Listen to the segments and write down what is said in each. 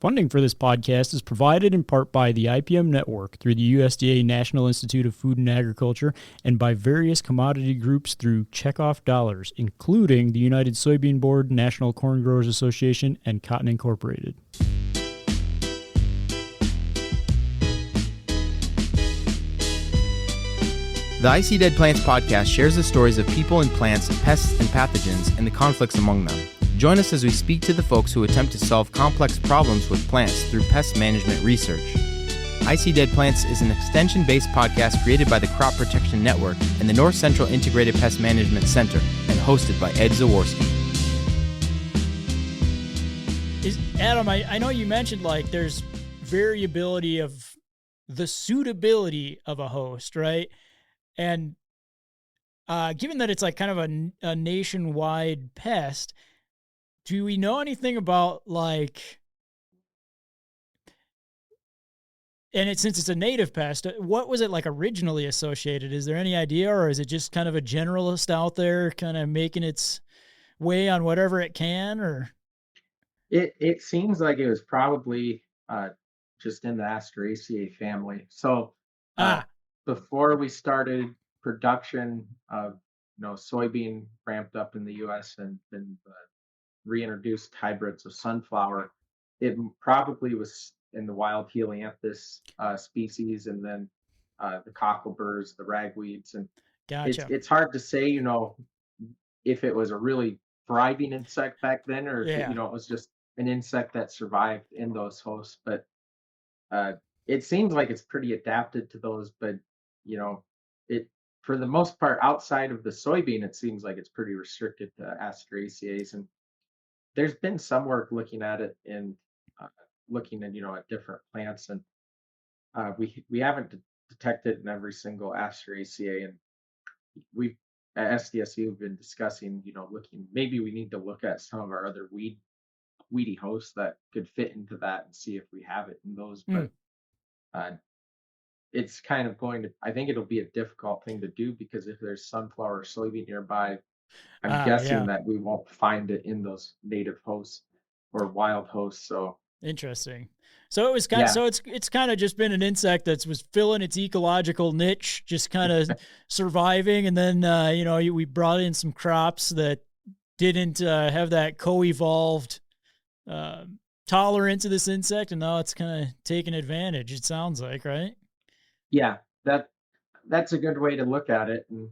Funding for this podcast is provided in part by the IPM Network through the USDA National Institute of Food and Agriculture and by various commodity groups through checkoff dollars, including the United Soybean Board, National Corn Growers Association, and Cotton Incorporated. The I See Dead Plants podcast shares the stories of people and plants, pests and pathogens, and the conflicts among them. Join us as we speak to the folks who attempt to solve complex problems with plants through pest management research. I See Dead Plants is an extension-based podcast created by the Crop Protection Network and the North Central Integrated Pest Management Center and hosted by Ed Zaworski. Adam, I know you mentioned there's variability of the suitability of a host, right? And given that it's kind of a nationwide pest, do we know anything about since it's a native pest, what was it originally associated? Is there any idea, or is it just kind of a generalist out there kind of making its way on whatever it can, or? It seems like it was probably just in the Asteraceae family. So before we started production of soybean ramped up in the U.S. and reintroduced hybrids of sunflower, it probably was in the wild Helianthus species, and then the cockleburs, the ragweeds, and Gotcha. it's hard to say, if it was a really thriving insect back then, or if it was just an insect that survived in those hosts. But it seems like it's pretty adapted to those. But it for the most part, outside of the soybean, it seems like it's pretty restricted to Asteraceae. And there's been some work looking at it and looking at at different plants, and we haven't detected in every single Asteraceae, and we've at SDSU have been discussing looking, maybe we need to look at some of our other weedy hosts that could fit into that and see if we have it in those. But it's kind of I think it'll be a difficult thing to do, because if there's sunflower or soybean nearby, I'm guessing that we won't find it in those native hosts or wild hosts. So interesting. So it was kind of, so it's kind of just been an insect that was filling its ecological niche, just kind of surviving. And then, we brought in some crops that didn't have that co-evolved tolerance of this insect. And now it's kind of taking advantage, it sounds like, right? Yeah, that's a good way to look at it. And,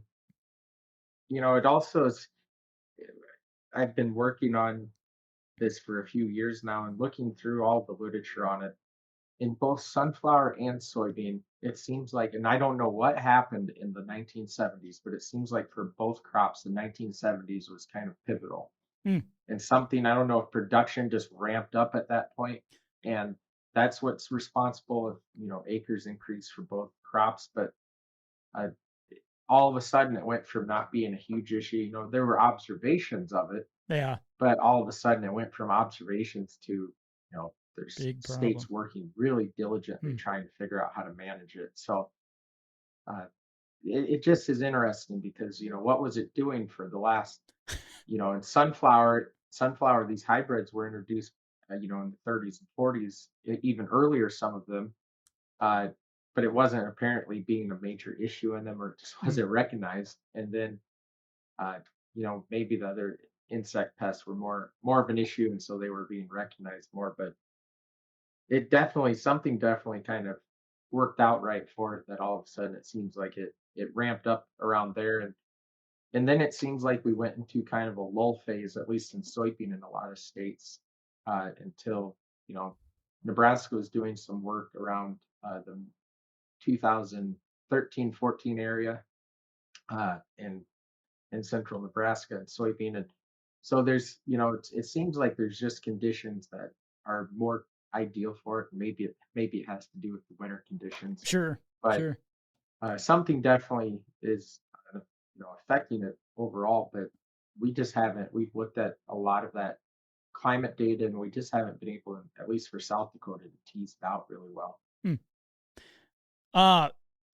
it also is, I've been working on this for a few years now and looking through all the literature on it. In both sunflower and soybean, it seems like, and I don't know what happened in the 1970s, but it seems like for both crops, the 1970s was kind of pivotal. And something, I don't know if production just ramped up at that point, and that's what's responsible if, acres increase for both crops. But all of a sudden it went from not being a huge issue. There were observations of it. Yeah. But all of a sudden it went from observations to, there's states working really diligently trying to figure out how to manage it. So it just is interesting because, what was it doing for the last, in sunflower, these hybrids were introduced, in the 30s and 40s, even earlier, some of them. But it wasn't apparently being a major issue in them, or it just wasn't recognized. And then, maybe the other insect pests were more of an issue, and so they were being recognized more. But something definitely kind of worked out right for it, that all of a sudden it seems like it ramped up around there. And then it seems like we went into kind of a lull phase, at least in soybean in a lot of states, until Nebraska was doing some work around the 2013-14 area in central Nebraska and soybean. And so there's, it seems like there's just conditions that are more ideal for it. Maybe it has to do with the winter conditions. Sure. But sure. Something definitely is affecting it overall, but we've looked at a lot of that climate data, and we just haven't been able to, at least for South Dakota, to tease it out really well.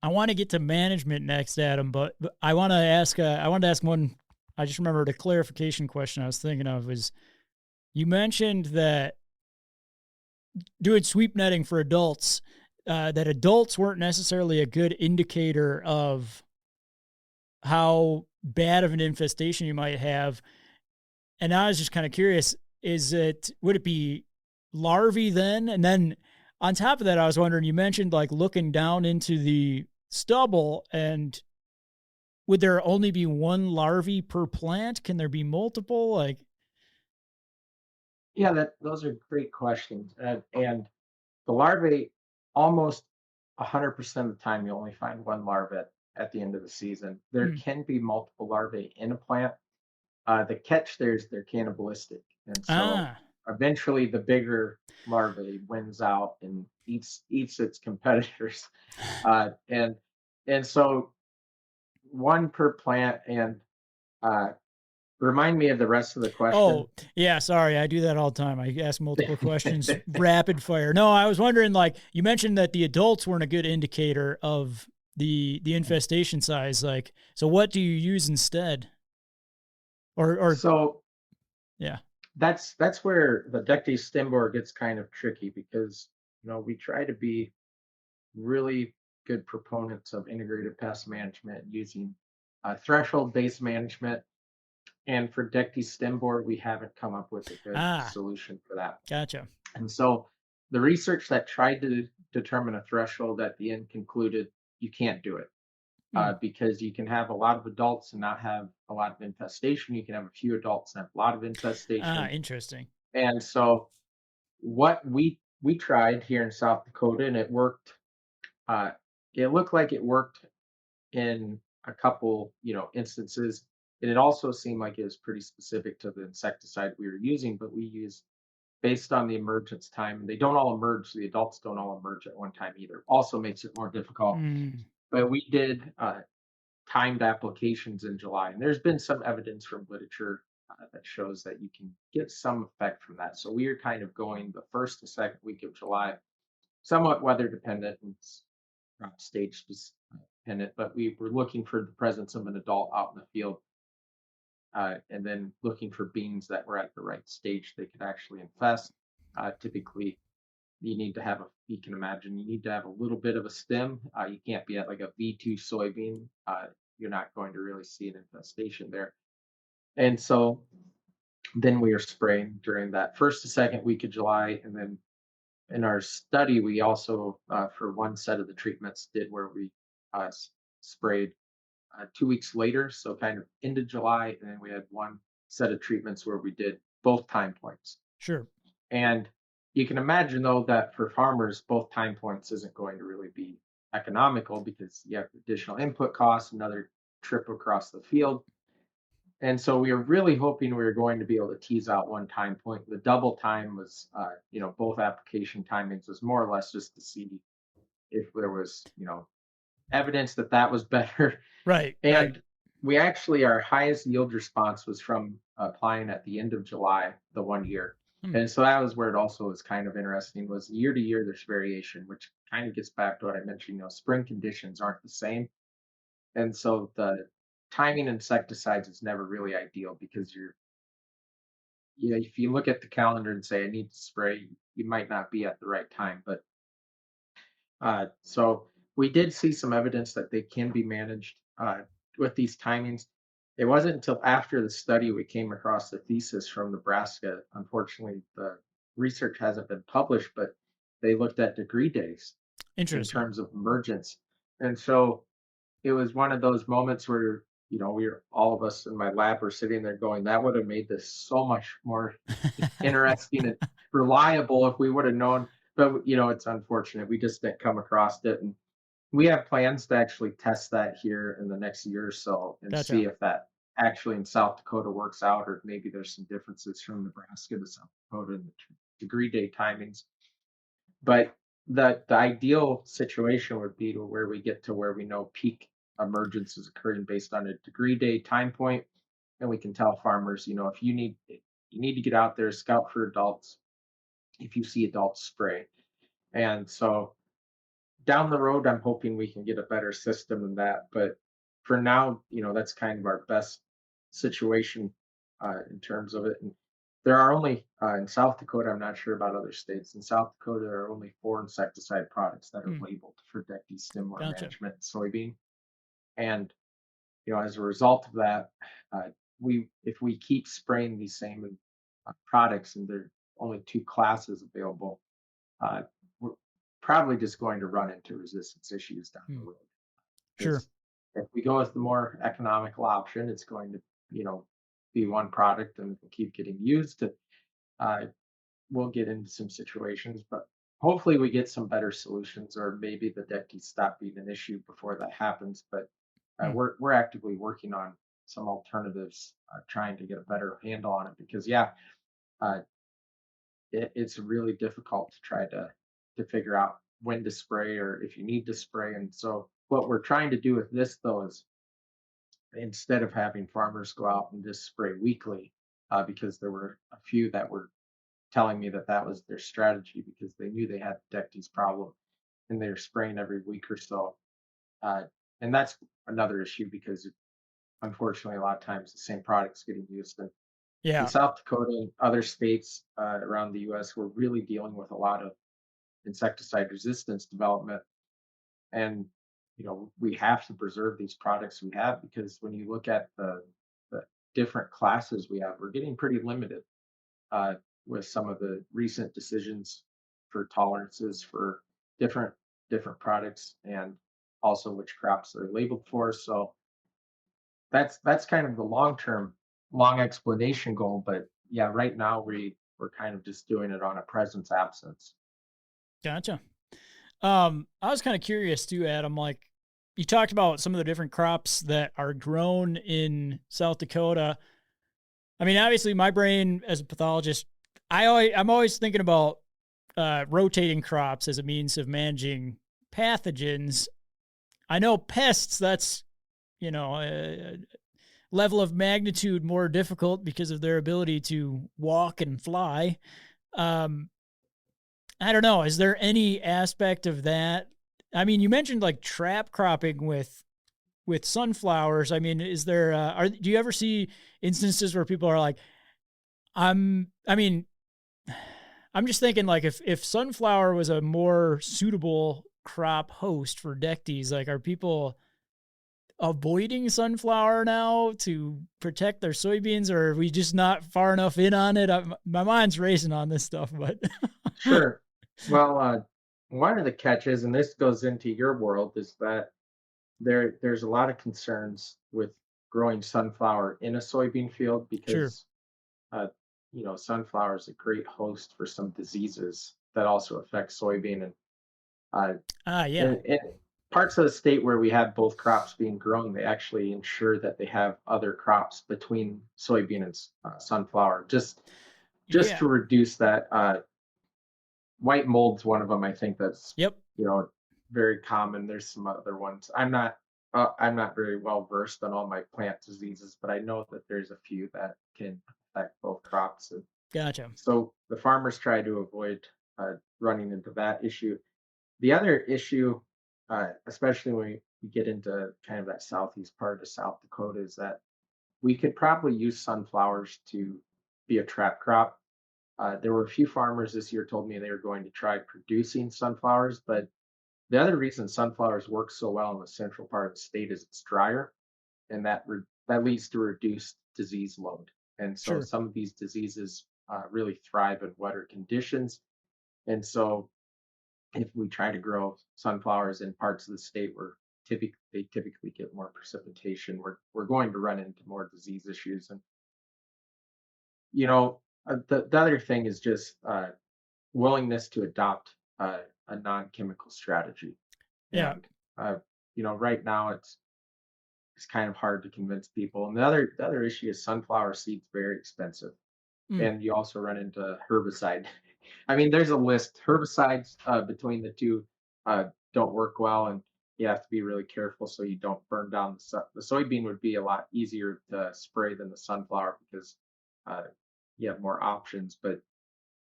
I want to get to management next, Adam, but I want to ask one. I just remembered a clarification question I was thinking of. Was you mentioned that doing sweep netting for adults, that adults weren't necessarily a good indicator of how bad of an infestation you might have. And I was just kind of curious, would it be larvae then? And then on top of that, I was wondering, you mentioned like looking down into the stubble, and would there only be one larvae per plant? Can there be multiple? Like, yeah, those are great questions. And the larvae, almost 100% of the time, you only find one larva at the end of the season. There can be multiple larvae in a plant. The catch there is they're cannibalistic, and so eventually the bigger larvae wins out and eats its competitors. And so one per plant. And remind me of the rest of the question. Oh, yeah, sorry. I do that all the time. I ask multiple questions, rapid fire. No, I was wondering, like, you mentioned that the adults weren't a good indicator of the infestation size. Like, so what do you use instead? Or so yeah, that's where the Dectes stem borer gets kind of tricky, because we try to be really good proponents of integrated pest management using threshold-based management. And for Dectes stem borer, we haven't come up with a good solution for that. Gotcha. And so the research that tried to determine a threshold at the end concluded you can't do it, because you can have a lot of adults and not have a lot of infestation. You can have a few adults and have a lot of infestation. Interesting. And so what we tried here in South Dakota, and it worked. It looked like it worked in a couple, instances. And it also seemed like it was pretty specific to the insecticide we were using, but we used based on the emergence time. They don't all emerge. The adults don't all emerge at one time either. Also makes it more difficult. But we did timed applications in July, and there's been some evidence from literature that shows that you can get some effect from that. So we are kind of going the first to second week of July, somewhat weather dependent and stage dependent, but we were looking for the presence of an adult out in the field, and then looking for beans that were at the right stage they could actually infest. Typically, you can imagine, you need to have a little bit of a stem. You can't be at like a V2 soybean. You're not going to really see an infestation there. And so then we are spraying during that first to second week of July. And then in our study, we also, for one set of the treatments, did where we sprayed 2 weeks later, so kind of into July. And then we had one set of treatments where we did both time points. Sure. And you can imagine, though, that for farmers, both time points isn't going to really be economical, because you have additional input costs, another trip across the field. And so we were really hoping we were going to be able to tease out one time point. The double time was, both application timings was more or less just to see if there was, evidence that was better. Right. And we actually, our highest yield response was from applying at the end of July, the 1 year. And so that was where it also was kind of interesting, was year to year there's variation, which kind of gets back to what I mentioned. Spring conditions aren't the same. And so the timing insecticides is never really ideal, because if you look at the calendar and say I need to spray, you might not be at the right time. But so we did see some evidence that they can be managed with these timings. It wasn't until after the study we came across the thesis from Nebraska. Unfortunately, the research hasn't been published, but they looked at degree days in terms of emergence. And so it was one of those moments where, all of us in my lab were sitting there going, that would have made this so much more interesting and reliable if we would have known. But, it's unfortunate. We just didn't come across it. And we have plans to actually test that here in the next year or so, and see if that actually in South Dakota works out, or maybe there's some differences from Nebraska to South Dakota in the degree day timings. But the ideal situation would be to where we get to where we know peak emergence is occurring based on a degree day time point, and we can tell farmers, if you need to get out there, scout for adults. If you see adults, spray. And so down the road, I'm hoping we can get a better system than that. But for now, that's kind of our best situation in terms of it. And there are only in South Dakota. I'm not sure about other states. In South Dakota, there are only 4 insecticide products that are Mm, labeled for Dectes stem worm gotcha. management in soybean. And as a result of that, we if we keep spraying these same products and there are only 2 classes available, uh, we're probably just going to run into resistance issues down the Mm, road. sure. Because if we go with the more economical option, it's going to, be one product and keep getting used. Uh, we'll get into some situations, but hopefully we get some better solutions, or maybe the deckies stop being an issue before that happens. But Mm, we're actively working on some alternatives, trying to get a better handle on it. Because yeah, uh, it's really difficult to try to figure out when to spray or if you need to spray. And so what we're trying to do with this though is, instead of having farmers go out and just spray weekly, because there were a few that were telling me that that was their strategy because they knew they had the Dectes problem and they were spraying every week or so. Uh, and that's another issue because unfortunately, a lot of times the same product's getting used. And in yeah. South Dakota and other states around the US, we're really dealing with a lot of insecticide resistance development. And, we have to preserve these products we have because when you look at the different classes we have, we're getting pretty limited uh, with some of the recent decisions for tolerances for different different products and also which crops they're labeled for. So that's kind of the long explanation goal. But yeah, right now we're kind of just doing it on a presence absence. Gotcha. I was kind of curious too, Adam. Like, you talked about some of the different crops that are grown in South Dakota. I mean, obviously, my brain as a pathologist, I'm always thinking about rotating crops as a means of managing pathogens. I know pests. That's a level of magnitude more difficult because of their ability to walk and fly. Um, I don't know. Is there any aspect of that? I mean, you mentioned like trap cropping with sunflowers. I mean, is there do you ever see instances where people are like, I mean, I'm just thinking like if sunflower was a more suitable crop host for Dectes, like are people avoiding sunflower now to protect their soybeans, or are we just not far enough in on it? My mind's racing on this stuff, but Sure. Well, one of the catches, and this goes into your world, is that there's a lot of concerns with growing sunflower in a soybean field sure. because uh, sunflower is a great host for some diseases that also affect soybean. And uh, Ah, yeah, in parts of the state where we have both crops being grown, they actually ensure that they have other crops between soybean and sunflower, just yeah. to reduce that. White mold's one of them. I think that's Yep. you know very common. There's some other ones. I'm not very well versed on all my plant diseases, but I know that there's a few that can affect both crops. And Gotcha. so the farmers try to avoid running into that issue. The other issue, especially when we get into kind of that southeast part of South Dakota, is that we could probably use sunflowers to be a trap crop. There were a few farmers this year told me they were going to try producing sunflowers, but the other reason sunflowers work so well in the central part of the state is it's drier, and that leads to reduced disease load. And so Sure. some of these diseases really thrive in wetter conditions. And so if we try to grow sunflowers in parts of the state where they typically get more precipitation, we're going to run into more disease issues. And the other thing is just willingness to adopt a non-chemical strategy. Yeah. And right now it's kind of hard to convince people. And the other issue is sunflower seeds very expensive, Mm, and you also run into herbicide. I mean, there's a list. Herbicides between the two don't work well, and you have to be really careful so you don't burn down the soybean. Would be a lot easier to spray than the sunflower because uh, you have more options. But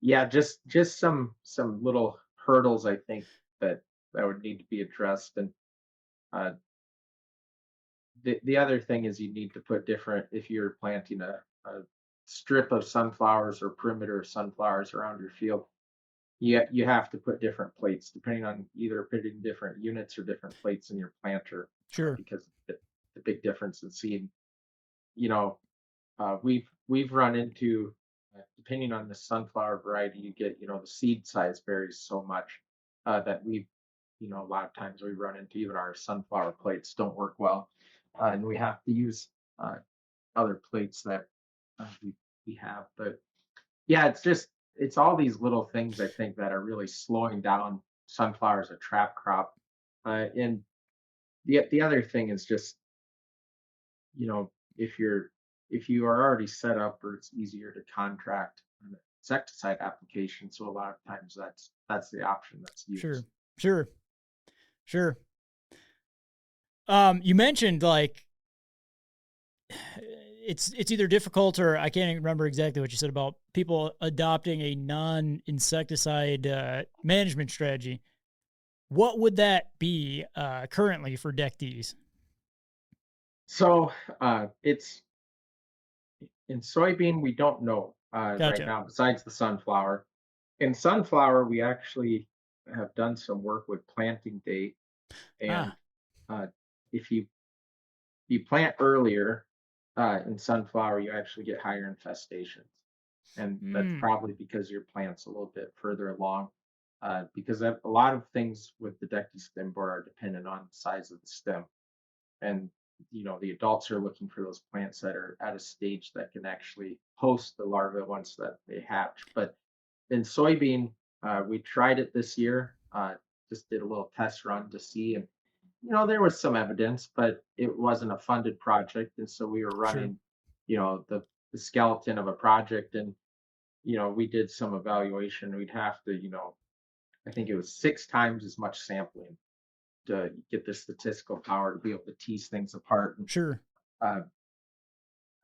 yeah, just some little hurdles I think that would need to be addressed. And uh, the other thing is you need to put different if you're planting a strip of sunflowers or perimeter of sunflowers around your field, you have to put different plates depending on either putting different units or different plates in your planter. Sure. Because the big difference in seed. You know, we've run into depending on the sunflower variety you get, the seed size varies so much that a lot of times we run into even our sunflower plates don't work well, and we have to use other plates that we have. But yeah, it's all these little things I think that are really slowing down sunflower as a trap crop. And the other thing is just, you know, if you are already set up, or it's easier to contract an insecticide application. So a lot of times that's the option that's used. Sure. You mentioned like it's either difficult, or I can't even remember exactly what you said about people adopting a non-insecticide management strategy. What would that be currently for Dectes? So it's in soybean, we don't know Gotcha. right now, besides the sunflower. In sunflower, we actually have done some work with planting date. And if you plant earlier in sunflower, you actually get higher infestations. And that's probably because your plant's a little bit further along. Because a lot of things with the Dectes stem borer are dependent on the size of the stem. And the adults are looking for those plants that are at a stage that can actually host the larvae once that they hatch. But in soybean, we tried it this year, just did a little test run to see, and there was some evidence, but it wasn't a funded project, and so we were running, the skeleton of a project, and we did some evaluation. We'd have to, I think it was 6 times as much sampling to get the statistical power to be able to tease things apart. And, sure.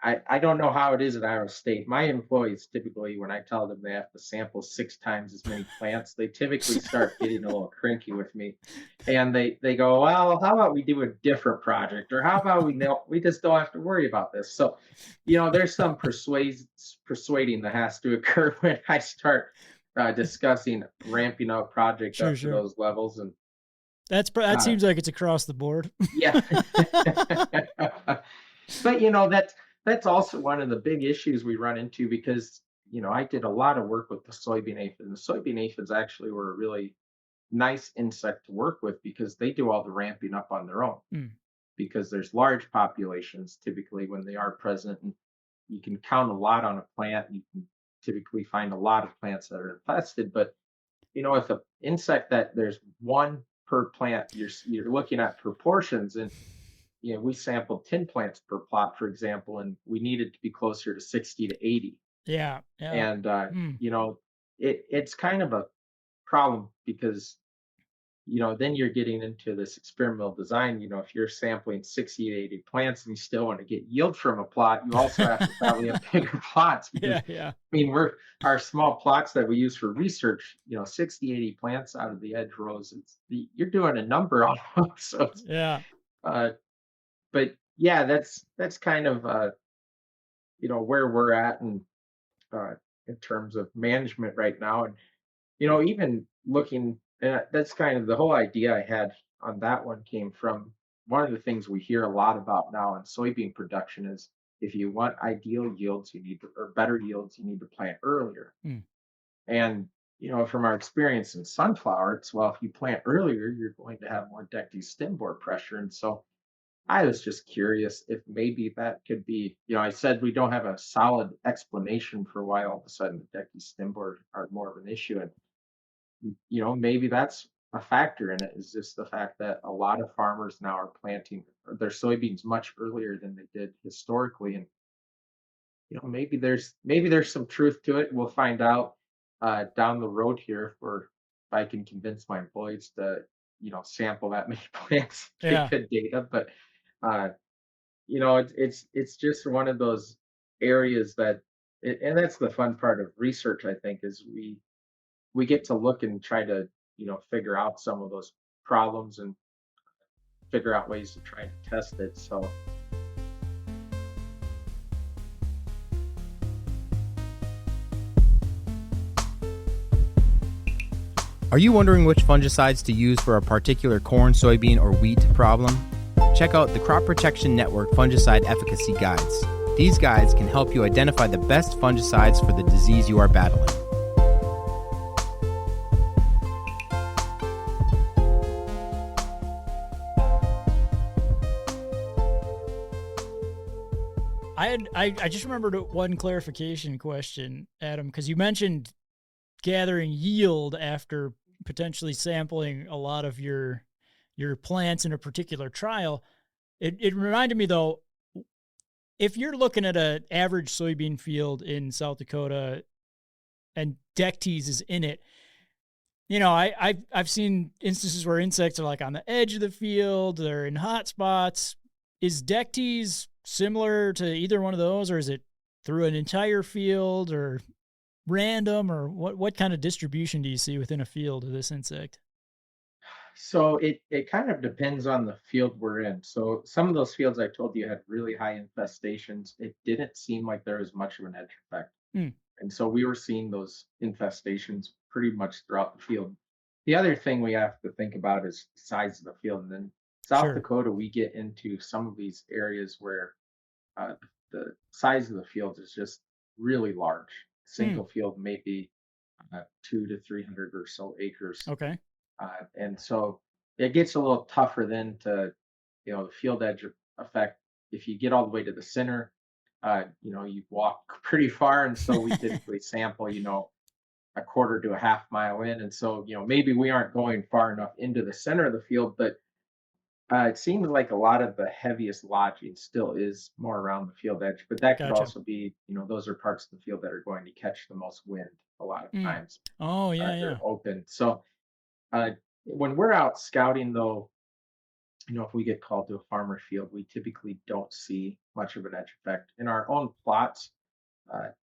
I don't know how it is at Iowa State. My employees typically, when I tell them they have to sample 6 times as many plants, they typically start getting a little cranky with me, and they go, "Well, how about we do a different project, or how about we just don't have to worry about this?" So, there's some persuading that has to occur when I start discussing ramping up projects up to those levels, and that seems like it's across the board. Yeah. But that's also one of the big issues we run into, because I did a lot of work with the soybean aphid, and the soybean aphids actually were a really nice insect to work with because they do all the ramping up on their own. Because there's large populations typically when they are present, and you can count a lot on a plant, and you can typically find a lot of plants that are infested. But if an insect that there's one per plant, you're looking at proportions, and we sampled 10 plants per plot, for example, and we needed to be closer to 60 to 80. Yeah. And it's kind of a problem because then you're getting into this experimental design. If you're sampling 60 to 80 plants and you still want to get yield from a plot, you also have to probably have bigger plots. Because, yeah. I mean, our small plots that we use for research, 60, 80 plants out of the edge rows, you're doing a number almost. So yeah. But yeah, that's kind of where we're at in terms of management right now. And even looking, that's kind of the whole idea I had on that one came from one of the things we hear a lot about now in soybean production is if you want ideal yields, or better yields, you need to plant earlier. And from our experience in sunflower, it's, well, if you plant earlier, you're going to have more Dectes stem borer pressure. And so I was just curious if maybe that could be, I said we don't have a solid explanation for why all of a sudden the Dectes stem borer are more of an issue. And, maybe that's a factor in it, is just the fact that a lot of farmers now are planting their soybeans much earlier than they did historically. And, maybe there's some truth to it. We'll find out down the road here if I can convince my employees to, sample that many plants, get good data. But it's just one of those areas and that's the fun part of research, I think, is we get to look and try to, figure out some of those problems and figure out ways to try to test it. So Are you wondering which fungicides to use for a particular corn, soybean, or wheat problem? Check out the Crop Protection Network Fungicide Efficacy Guides. These guides can help you identify the best fungicides for the disease you are battling. I just remembered one clarification question, Adam, because you mentioned gathering yield after potentially sampling a lot of your plants in a particular trial. It reminded me though, if you're looking at an average soybean field in South Dakota and Dectes is in it, you know, I've seen instances where insects are like on the edge of the field, they're in hot spots. Is Dectes similar to either one of those, or is it through an entire field or random, or what kind of distribution do you see within a field of this insect? So it kind of depends on the field we're in. So some of those fields I told you had really high infestations. It didn't seem like there was much of an edge effect. And so we were seeing those infestations pretty much throughout the field. The other thing we have to think about is the size of the field. And then South Dakota, we get into some of these areas where the size of the field is just really large. Single field, maybe 200 to 300 or so acres. Okay. And so it gets a little tougher then to, the field edge effect. If you get all the way to the center, you walk pretty far. And so we typically sample, a quarter to a half mile in. And so, maybe we aren't going far enough into the center of the field, but it seems like a lot of the heaviest lodging still is more around the field edge, but that could also be, those are parts of the field that are going to catch the most wind a lot of times. Oh, yeah, they're open. So when we're out scouting, though, if we get called to a farmer field, we typically don't see much of an edge effect. In our own plots,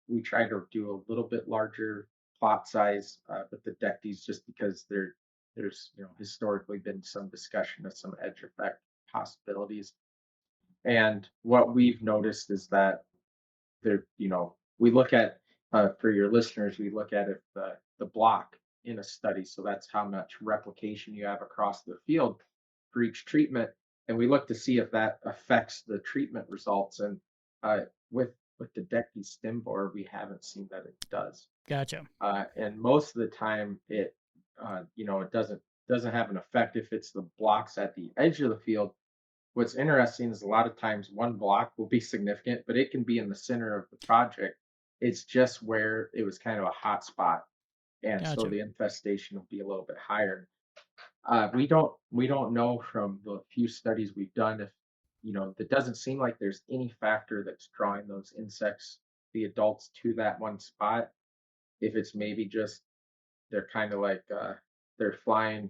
we try to do a little bit larger plot size with the Dectes just because there's historically been some discussion of some edge effect possibilities. And what we've noticed is that we look at, for your listeners, we look at if the block in a study. So that's how much replication you have across the field for each treatment. And we look to see if that affects the treatment results. And with the Dectes stem borer, we haven't seen that it does. Gotcha. And most of the time it doesn't have an effect if it's the blocks at the edge of the field. What's interesting is a lot of times one block will be significant, but it can be in the center of the project. It's just where it was kind of a hot spot. And so the infestation will be a little bit higher. We don't know from the few studies we've done if, it doesn't seem like there's any factor that's drawing those insects, the adults, to that one spot. If it's maybe just they're kind of like they're flying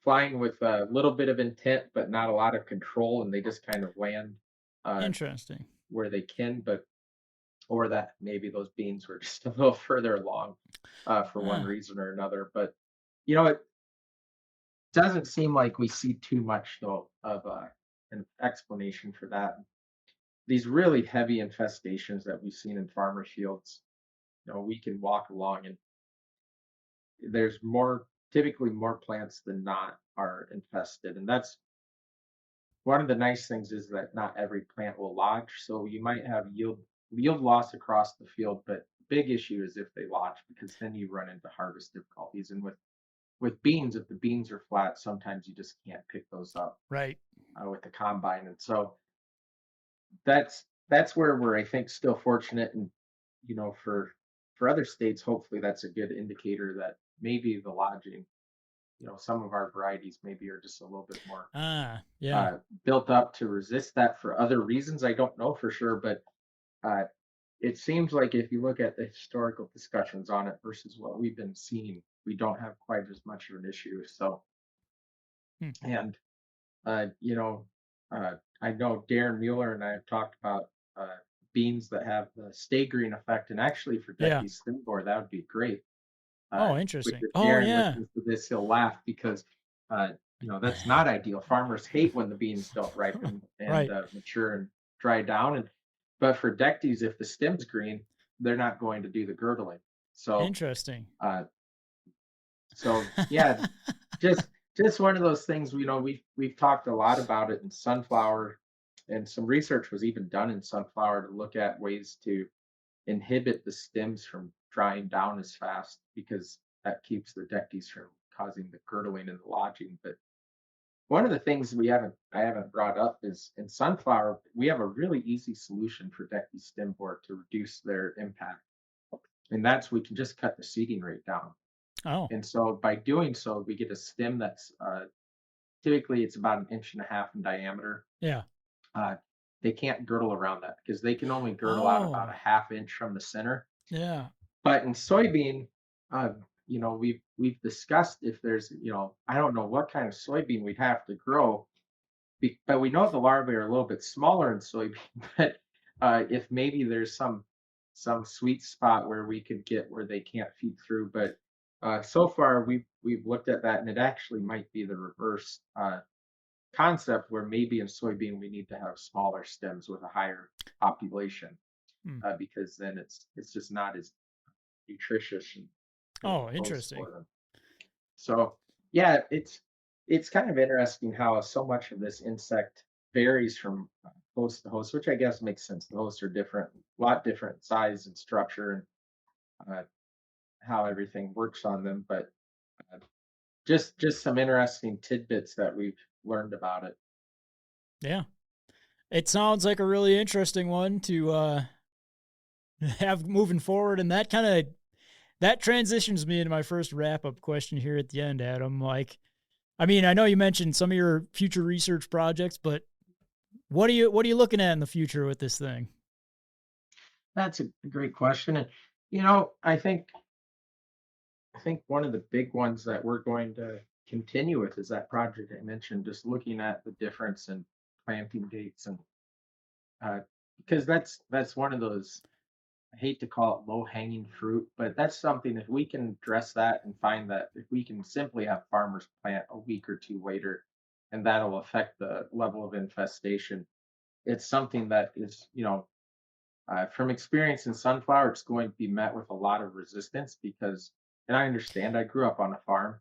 with a little bit of intent, but not a lot of control, and they just kind of land interesting where they can, or that maybe those beans were just a little further along for one reason or another. But it doesn't seem like we see too much though of an explanation for that. These really heavy infestations that we've seen in farmer fields, we can walk along and there's typically more plants than not are infested. And that's one of the nice things, is that not every plant will lodge. So you might have yield loss across the field, but the big issue is if they lodge, because then you run into harvest difficulties. And with beans, if the beans are flat, sometimes you just can't pick those up with the combine. And so that's where we're, I think, still fortunate. And for other states, hopefully that's a good indicator that maybe the lodging, some of our varieties maybe are just a little bit more built up to resist that for other reasons. I don't know for sure, but it seems like if you look at the historical discussions on it versus what we've been seeing, we don't have quite as much of an issue. So, and I know Darren Mueller and I have talked about beans that have the stay green effect, and actually for Dectes stem borer, that would be great. Interesting. Listens to this, he'll laugh because that's not ideal. Farmers hate when the beans don't ripen and mature and dry down. But for Dectes, if the stem's green, they're not going to do the girdling. So interesting. So yeah, just one of those things. We've talked a lot about it in sunflower, and some research was even done in sunflower to look at ways to inhibit the stems from drying down as fast, because that keeps the Dectes from causing the girdling and the lodging. But one of the things I haven't brought up is in sunflower, we have a really easy solution for Dectes stem borer to reduce their impact. And that's we can just cut the seeding rate down. Oh, And so by doing so, we get a stem that's typically it's about 1.5 inches in diameter. yeah. Uh, they can't girdle around that because they can only girdle out about Oh, a 1/2 inch from the center. yeah. But in soybean, uh, we've discussed if there's, I don't know what kind of soybean we'd have to grow, but we know the larvae are a little bit smaller in soybean. But if maybe there's some sweet spot where we could get where they can't feed through. But so far we've looked at that, and it actually might be the reverse concept, where maybe in soybean we need to have smaller stems with a higher population, Hmm. because then it's just not as nutritious and Oh, close interesting. for them. So yeah, it's kind of interesting how so much of this insect varies from host to host, which I guess makes sense. The hosts are different, a lot different size and structure, and how everything works on them. But uh, just some interesting tidbits that we've learned about it. Yeah. It sounds like a really interesting one to have moving forward, and that transitions me into my first wrap up question here at the end, Adam. Like, I mean, I know you mentioned some of your future research projects, but what are you looking at in the future with this thing? That's a great question, and you know, I think one of the big ones that we're going to continue with is that project I mentioned, just looking at the difference in planting dates, and uh, because that's one of those, I hate to call it low hanging fruit, but that's something if we can address that and find that if we can simply have farmers plant a week or two later, and that'll affect the level of infestation. It's something that is, from experience in sunflower, it's going to be met with a lot of resistance because, and I understand, I grew up on a farm.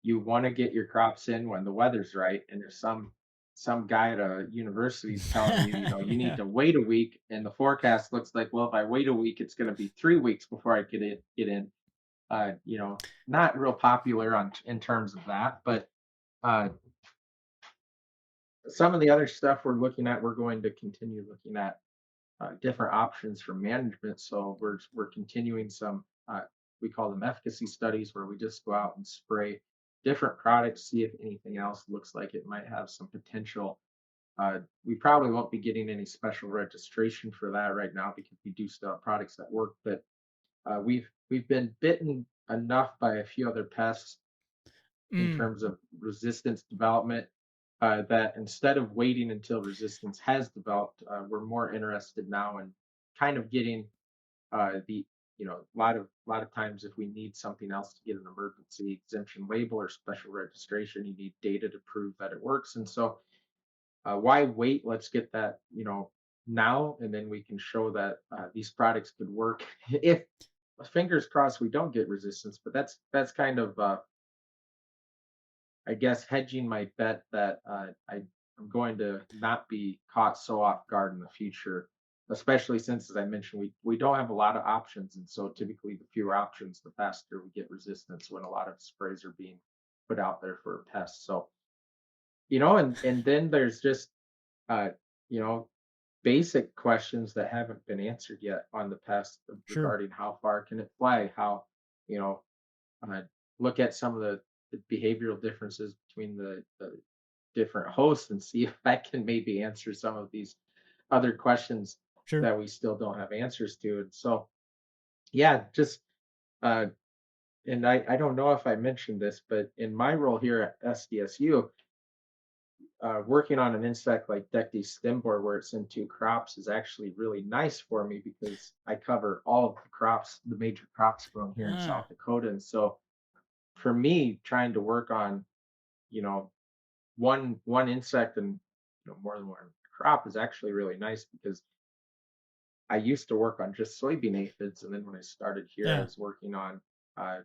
You want to get your crops in when the weather's right, and there's some guy at a university is telling you, you need Yeah. to wait a week, and the forecast looks like, well, if I wait a week, it's going to be 3 weeks before I get in. Not real popular on in terms of that, but uh, some of the other stuff we're going to continue looking at different options for management. So we're continuing some, we call them efficacy studies, where we just go out and spray different products, see if anything else looks like it might have some potential. We probably won't be getting any special registration for that right now because we do still have products that work. But we've been bitten enough by a few other pests in Mm, terms of resistance development, that instead of waiting until resistance has developed, we're more interested now in kind of getting the a lot of times if we need something else to get an emergency exemption label or special registration, you need data to prove that it works. And so why wait? Let's get that now, and then we can show that these products could work. If fingers crossed we don't get resistance, but that's kind of I guess hedging my bet that I'm going to not be caught so off guard in the future, especially since, as I mentioned, we don't have a lot of options, and so typically the fewer options, the faster we get resistance when a lot of sprays are being put out there for pests. So and then there's just uh, you know basic questions that haven't been answered yet on the pest sure. regarding how far can it fly, how you know uh, look at some of the behavioral differences between the different hosts and see if that can maybe answer some of these other questions Sure. that we still don't have answers to. And so, yeah, just uh, and I don't know if I mentioned this, but in my role here at SDSU, working on an insect like Dectes stem borer where it's in two crops is actually really nice for me because I cover all of the crops, the major crops grown here in Ah, South Dakota. And so for me, trying to work on, you know, one insect and more than one crop is actually really nice because I used to work on just soybean aphids, and then when I started here, I yeah. was working on uh,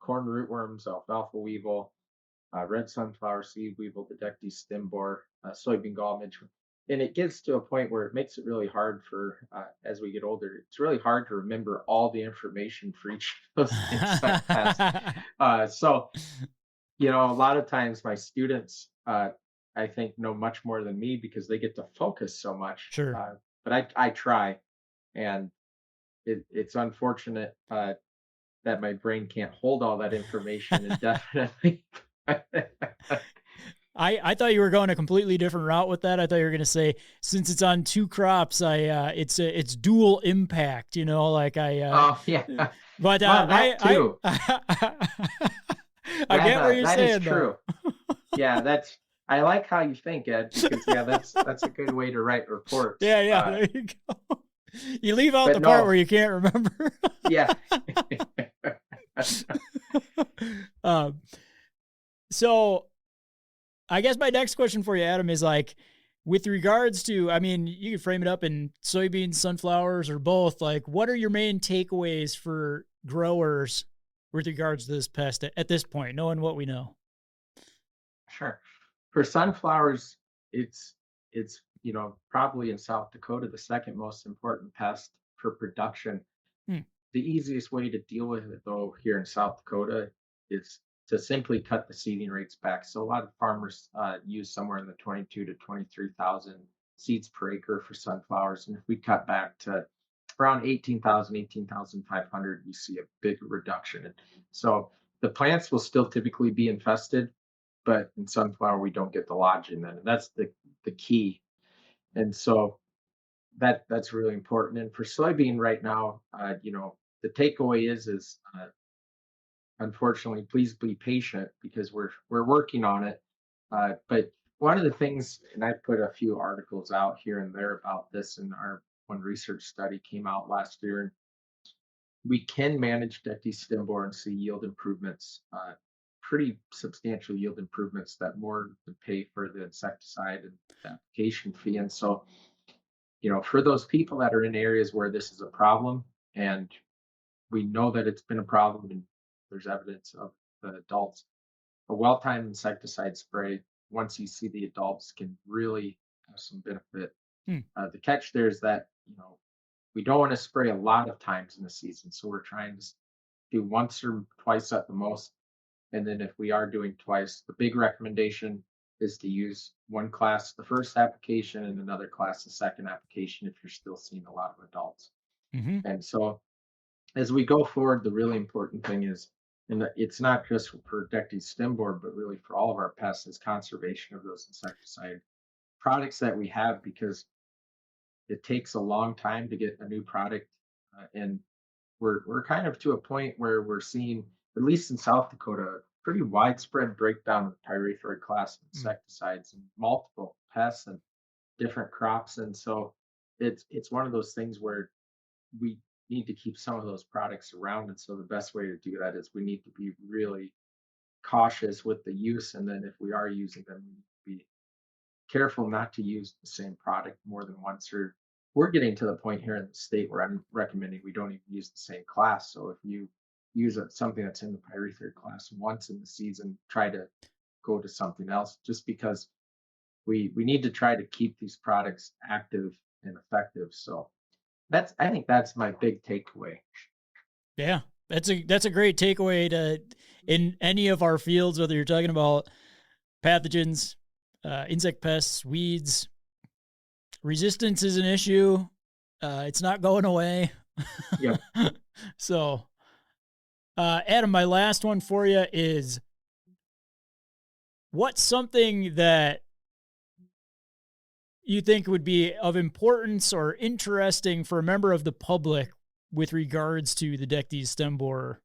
corn rootworms, alfalfa weevil, red sunflower seed weevil, the Dectes stem borer, soybean gall midge. And it gets to a point where it makes it really hard for, as we get older, it's really hard to remember all the information for each of those insect pests. So, a lot of times my students, I think, know much more than me because they get to focus so much. Sure. But I try, and it's unfortunate that my brain can't hold all that information indefinitely. I thought you were going a completely different route with that. I thought you were going to say, since it's on 2 crops, it's dual impact, like Oh yeah, but well, that too. I get what you're saying. That is true. Yeah, I like how you think, Ed, because that's a good way to write reports. Yeah, there you go. You leave out the part where you can't remember. Yeah. So I guess my next question for you, Adam, is like, with regards to, I mean, you can frame it up in soybeans, sunflowers, or both. Like, what are your main takeaways for growers with regards to this pest at this point, knowing what we know? Sure. For sunflowers, it's probably in South Dakota the second most important pest for production. The easiest way to deal with it, though, here in South Dakota is to simply cut the seeding rates back. So a lot of farmers use somewhere in the 22 to 23,000 seeds per acre for sunflowers, and if we cut back to around 18,000, 18,500, we see a big reduction. And so the plants will still typically be infested, but in sunflower we don't get the lodging then, and that's the key. And so that's really important. And for soybean right now, the takeaway is unfortunately, please be patient because we're working on it. But one of the things, and I put a few articles out here and there about this, in our one research study came out last year, and we can manage Dectes stem borer and see yield improvements, pretty substantial yield improvements that more than pay for the insecticide and the application fee. And so, for those people that are in areas where this is a problem, and we know that it's been a problem, and there's evidence of the adults, a well-timed insecticide spray, once you see the adults, can really have some benefit. The catch there is that, we don't want to spray a lot of times in the season. So we're trying to do once or twice at the most. And then if we are doing twice, the big recommendation is to use one class the first application and another class the second application if you're still seeing a lot of adults. And so as we go forward, the really important thing is, and it's not just for Dectes stem borer, but really for all of our pests, is conservation of those insecticide products that we have, because it takes a long time to get a new product. And we're kind of to a point where we're seeing, at least in South Dakota, pretty widespread breakdown of the pyrethroid class of insecticides and multiple pests and different crops. And so it's one of those things where we need to keep some of those products around. And so the best way to do that is we need to be really cautious with the use. And then if we are using them, we need to be careful not to use the same product more than once. Or we're getting to the point here in the state where I'm recommending we don't even use the same class. So if you use something that's in the pyrethroid class once in the season, try to go to something else, just because we need to try to keep these products active and effective. So I think that's my big takeaway. Yeah, that's a great takeaway in any of our fields, whether you're talking about pathogens, insect pests, weeds. Resistance is an issue. It's not going away. Yeah. So, Adam, my last one for you is, what's something that you think would be of importance or interesting for a member of the public with regards to the Dectes stem borer?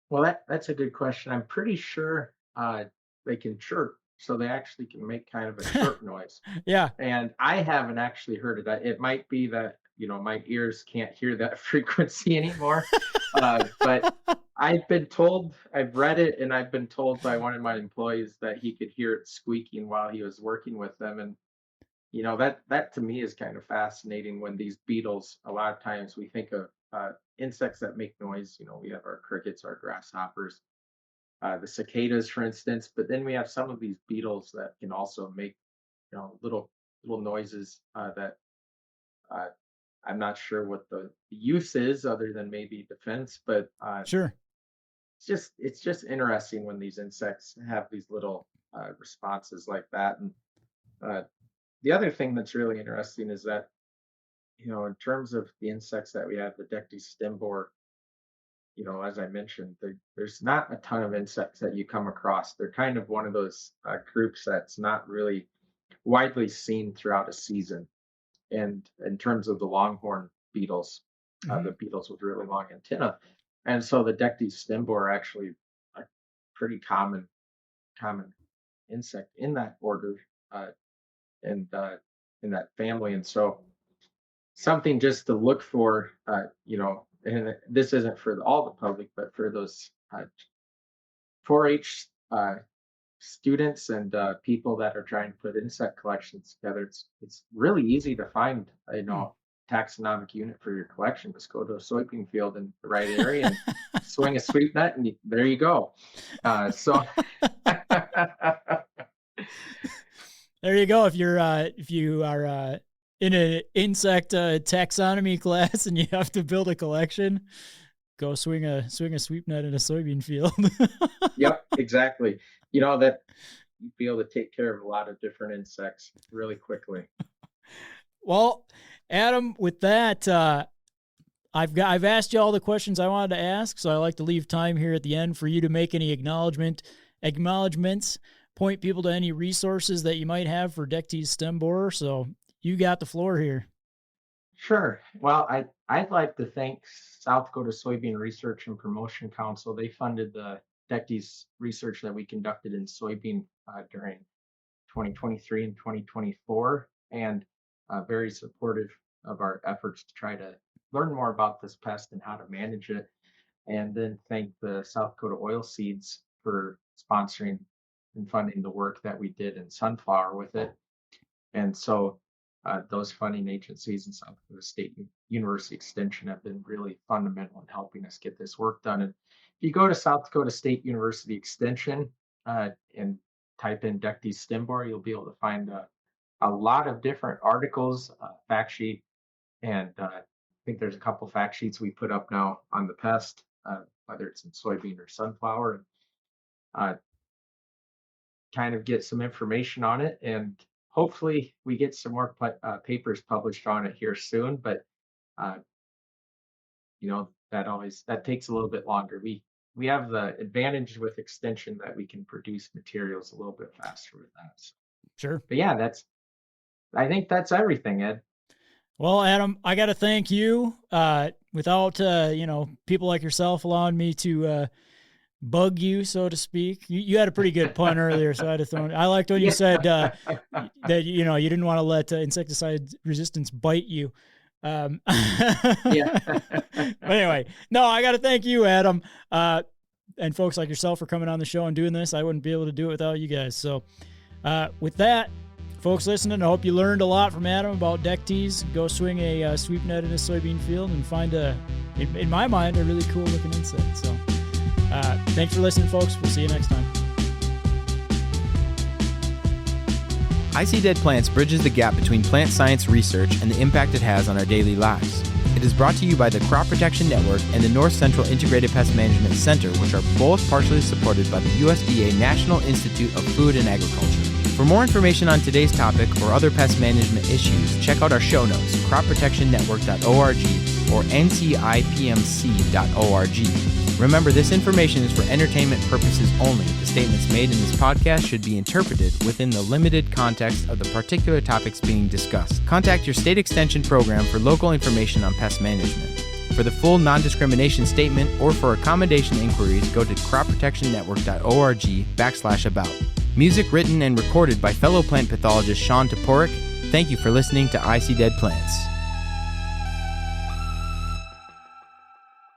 Well, that's a good question. I'm pretty sure they can chirp, so they actually can make kind of a chirp noise. Yeah. And I haven't actually heard it. It might be that, my ears can't hear that frequency anymore. But I've been told, I've read it, and I've been told by one of my employees that he could hear it squeaking while he was working with them. And, that to me is kind of fascinating. When these beetles, a lot of times we think of insects that make noise. We have our crickets, our grasshoppers, the cicadas, for instance. But then we have some of these beetles that can also make little noises that I'm not sure what the use is other than maybe defense. But sure, it's just interesting when these insects have these little responses like that. And the other thing that's really interesting is that in terms of the insects that we have, the Dectes stem borer, as I mentioned, there's not a ton of insects that you come across. They're kind of one of those groups that's not really widely seen throughout a season. And in terms of the longhorn beetles, the beetles with really long antennae, and so the Dectes stem borer are actually a pretty common insect in that order, and in that family. And so something just to look for, and this isn't for all the public, but for those 4-H students and people that are trying to put insect collections together. It's really easy to find taxonomic unit for your collection. Just go to a soybean field in the right area and swing a sweep net, and there you go. So there you go. If you are in an insect taxonomy class and you have to build a collection, go swing a sweep net in a soybean field. Yep, exactly. That you'd be able to take care of a lot of different insects really quickly. Well, Adam, with that, I've asked you all the questions I wanted to ask, so I like to leave time here at the end for you to make any acknowledgments, point people to any resources that you might have for Dectes stem borer. So you got the floor here. Sure. Well, I'd like to thank South Dakota Soybean Research and Promotion Council. They funded the Dectes research that we conducted in soybean during 2023 and 2024, and very supportive of our efforts to try to learn more about this pest and how to manage it. And then thank the South Dakota Oilseeds for sponsoring and funding the work that we did in sunflower with it. And so those funding agencies in South Dakota State University Extension have been really fundamental in helping us get this work done. And if you go to South Dakota State University Extension and type in Dectes stem borer, you'll be able to find a lot of different articles, fact sheet, and I think there's a couple fact sheets we put up now on the pest, whether it's in soybean or sunflower, and kind of get some information on it. And hopefully we get some more papers published on it here soon. But that takes a little bit longer. We have the advantage with extension that we can produce materials a little bit faster with that. So. Sure. But yeah, I think that's everything, Ed. Well, Adam, I got to thank you. Without people like yourself allowing me to bug you, so to speak. You had a pretty good pun earlier, so I had to throw it. I liked when you said that you didn't want to let insecticide resistance bite you. But anyway, no, I got to thank you, Adam, and folks like yourself for coming on the show and doing this. I wouldn't be able to do it without you guys. So with that, folks listening, I hope you learned a lot from Adam about Dectes. Go swing a sweep net in a soybean field and find in my mind, a really cool looking insect. So thanks for listening, folks. We'll see you next time. I See Dead Plants bridges the gap between plant science research and the impact it has on our daily lives. It is brought to you by the Crop Protection Network and the North Central Integrated Pest Management Center, which are both partially supported by the USDA National Institute of Food and Agriculture. For more information on today's topic or other pest management issues, check out our show notes, cropprotectionnetwork.org or ncipmc.org. Remember, this information is for entertainment purposes only. The statements made in this podcast should be interpreted within the limited context of the particular topics being discussed. Contact your state extension program for local information on pest management. For the full non-discrimination statement or for accommodation inquiries, go to cropprotectionnetwork.org/about. Music written and recorded by fellow plant pathologist Sean Toporek. Thank you for listening to I See Dead Plants.